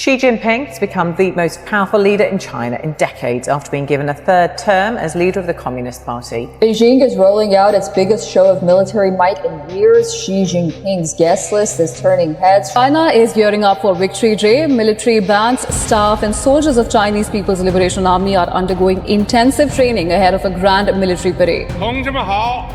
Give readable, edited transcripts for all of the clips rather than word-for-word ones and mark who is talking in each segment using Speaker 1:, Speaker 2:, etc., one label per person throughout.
Speaker 1: Xi Jinping has become the most powerful leader in China in decades after being given a third term as leader of the Communist Party.
Speaker 2: Beijing is rolling out its biggest show of military might in years. Xi Jinping's guest list is turning heads. China is gearing up for Victory Day. Military bands, staff, and soldiers of Chinese People's Liberation Army are undergoing intensive training ahead of a grand military parade.
Speaker 3: 同志们好。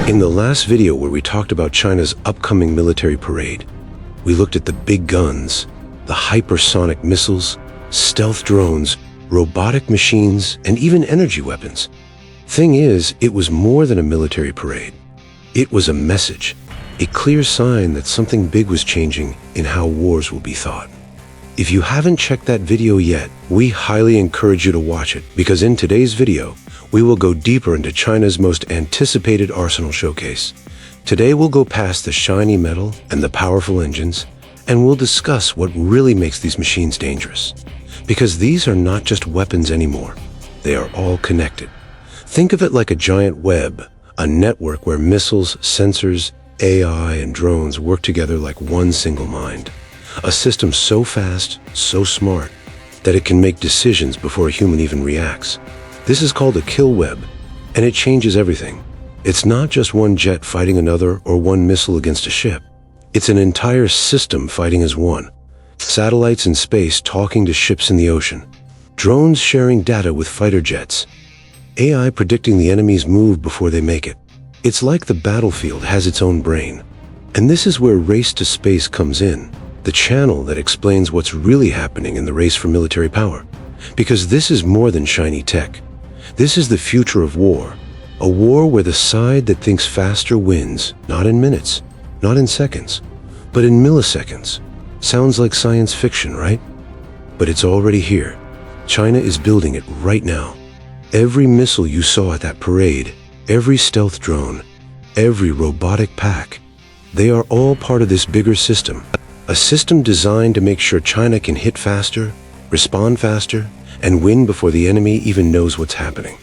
Speaker 4: In the last video where we talked about China's upcoming military parade, we looked at the big guns, the hypersonic missiles, stealth drones, robotic machines, and even energy weapons. Thing is, it was more than a military parade. It was a message, a clear sign that something big was changing in how wars will be fought. If you haven't checked that video yet, we highly encourage you to watch it, because in today's video, we will go deeper into China's most anticipated arsenal showcase. Today we'll go past the shiny metal and the powerful engines, and we'll discuss what really makes these machines dangerous. Because these are not just weapons anymore. They are all connected. Think of it like a giant web, a network where missiles, sensors, AI, and drones work together like one single mind. A system so fast, so smart, that it can make decisions before a human even reacts. This is called a kill web, and it changes everything. It's not just one jet fighting another or one missile against a ship. It's an entire system fighting as one. Satellites in space talking to ships in the ocean. Drones sharing data with fighter jets. AI predicting the enemy's move before they make it. It's like the battlefield has its own brain. And this is where Race to Space comes in, the channel that explains what's really happening in the race for military power. Because this is more than shiny tech. This is the future of war. A war where the side that thinks faster wins, not in minutes, not in seconds, but in milliseconds. Sounds like science fiction, right? But it's already here. China is building it right now. Every missile you saw at that parade, every stealth drone, every robotic pack, they are all part of this bigger system. A system designed to make sure China can hit faster, respond faster, and win before the enemy even knows what's happening.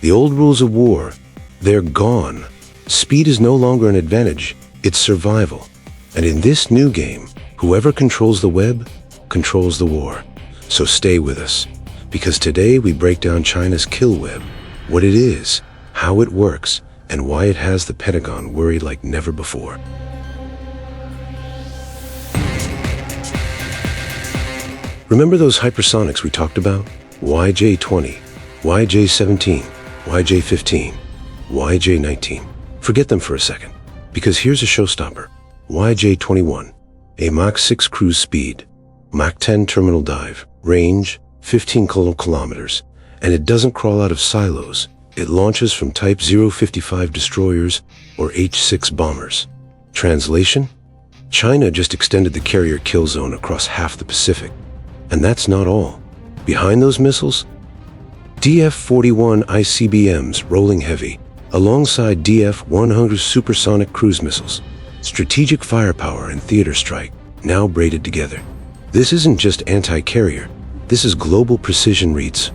Speaker 4: The old rules of war, they're gone. Speed is no longer an advantage, it's survival. And in this new game, whoever controls the web, controls the war. So stay with us, because today we break down China's kill web, what it is, how it works, and why it has the Pentagon worried like never before. Remember those hypersonics we talked about? YJ-20, YJ-17, YJ-15, YJ-19. Forget them for a second, because here's a showstopper. YJ-21, a Mach 6 cruise speed, Mach 10 terminal dive, range 15 kilometers, and it doesn't crawl out of silos. It launches from Type 055 destroyers or H-6 bombers. Translation? China just extended the carrier kill zone across half the Pacific. And that's not all. Behind those missiles, DF-41 ICBMs rolling heavy, alongside DF-100 supersonic cruise missiles. Strategic firepower and theater strike, now braided together. This isn't just anti-carrier, this is global precision reads.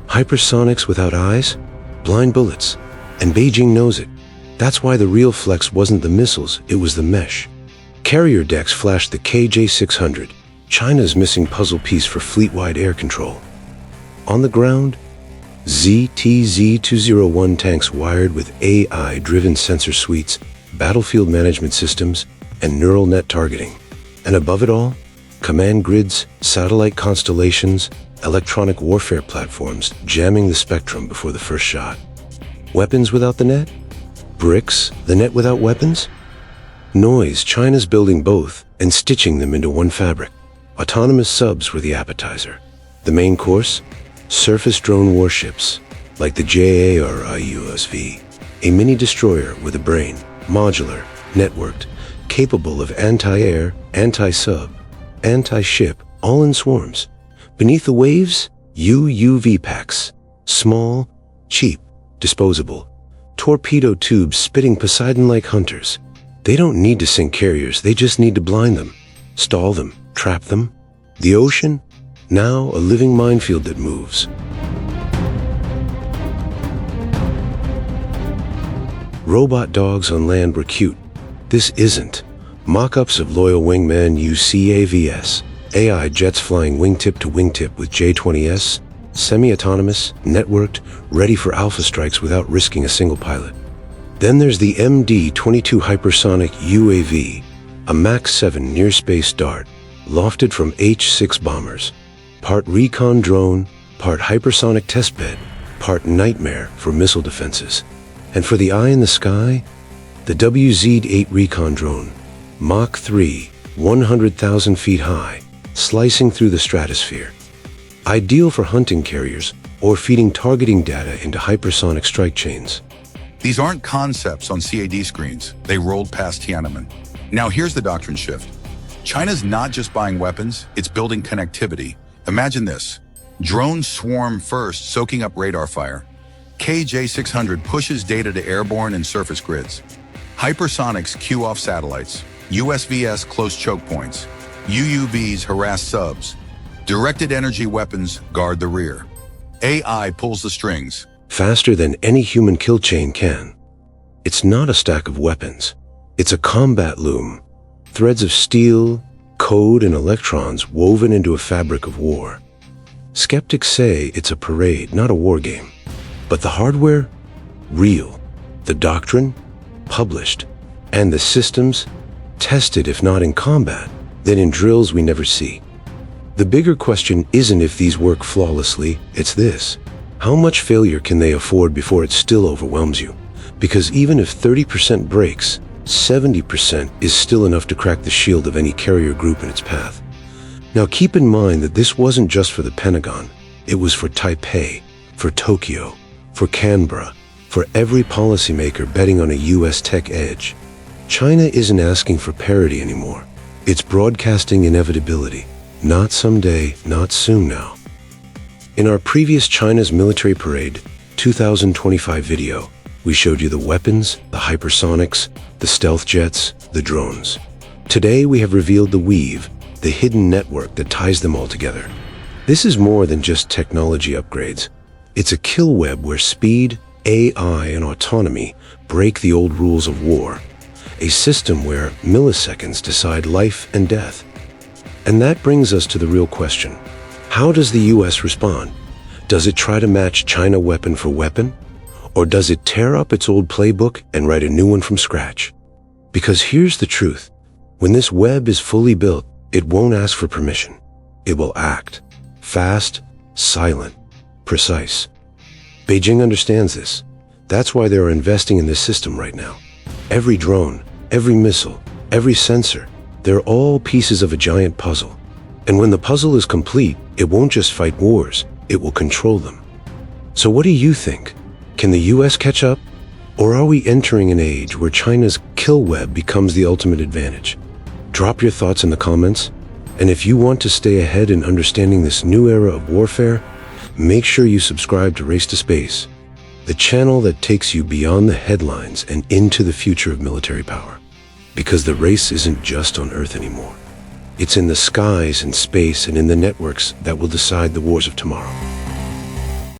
Speaker 4: Hypersonics without eyes? Blind bullets. And Beijing knows it. That's why the real flex wasn't the missiles, it was the mesh. Carrier decks flashed the KJ-600, China's missing puzzle piece for fleet-wide air control. On the ground, ZTZ-201 tanks wired with AI-driven sensor suites, battlefield management systems, and neural net targeting. And above it all, command grids, satellite constellations, electronic warfare platforms jamming the spectrum before the first shot. Weapons without the net? Bricks, the net without weapons? Noise, China's building both and stitching them into one fabric. Autonomous subs were the appetizer. The main course? Surface drone warships, like the JARIUSV, a mini destroyer with a brain, modular, networked, capable of anti-air, anti-sub, anti-ship, all in swarms. Beneath the waves, UUV packs, small, cheap, disposable. Torpedo tubes spitting Poseidon-like hunters. They don't need to sink carriers, they just need to blind them, stall them, trap them. The ocean, now a living minefield that moves. Robot dogs on land were cute. This isn't. Mock-ups of loyal wingman UCAVs, AI jets flying wingtip to wingtip with J-20S, semi-autonomous, networked, ready for alpha strikes without risking a single pilot. Then there's the MD-22 hypersonic UAV, a Mach 7 near-space dart, lofted from H-6 bombers. Part recon drone, part hypersonic testbed, part nightmare for missile defenses. And for the eye in the sky, the WZ-8 recon drone, Mach 3, 100,000 feet high, slicing through the stratosphere. Ideal for hunting carriers or feeding targeting data into hypersonic strike chains.
Speaker 3: These aren't concepts on CAD screens. They rolled past Tiananmen. Now here's the doctrine shift. China's not just buying weapons, it's building connectivity. Imagine this. Drones swarm first, soaking up radar fire. KJ-600 pushes data to airborne and surface grids. Hypersonics cue off satellites. USVS close choke points. UUVs harass subs. Directed energy weapons guard the rear. AI pulls the strings.
Speaker 4: Faster than any human kill chain can. It's not a stack of weapons. It's a combat loom. Threads of steel, code, and electrons woven into a fabric of war. Skeptics say it's a parade, not a war game. But the hardware? Real. The doctrine? Published. And the systems? Tested, if not in combat, then in drills we never see. The bigger question isn't if these work flawlessly, it's this. How much failure can they afford before it still overwhelms you? Because even if 30% breaks, 70% is still enough to crack the shield of any carrier group in its path. Now keep in mind that this wasn't just for the Pentagon. It was for Taipei, for Tokyo, for Canberra, for every policymaker betting on a US tech edge. China isn't asking for parity anymore. It's broadcasting inevitability. Not someday, not soon now. In our previous China's Military Parade 2025 video, we showed you the weapons, the hypersonics, the stealth jets, the drones. Today we have revealed the weave, the hidden network that ties them all together. This is more than just technology upgrades. It's a kill web where speed, AI, and autonomy break the old rules of war. A system where milliseconds decide life and death. And that brings us to the real question. How does the US respond? Does it try to match China weapon for weapon? Or does it tear up its old playbook and write a new one from scratch? Because here's the truth. When this web is fully built, it won't ask for permission. It will act. Fast, silent, precise. Beijing understands this. That's why they are investing in this system right now. Every drone, every missile, every sensor, they're all pieces of a giant puzzle. And when the puzzle is complete, it won't just fight wars, it will control them. So what do you think? Can the US catch up? Or are we entering an age where China's kill web becomes the ultimate advantage? Drop your thoughts in the comments. And if you want to stay ahead in understanding this new era of warfare, make sure you subscribe to Race to Space, the channel that takes you beyond the headlines and into the future of military power. Because the race isn't just on Earth anymore. It's in the skies and space and in the networks that will decide the wars of tomorrow.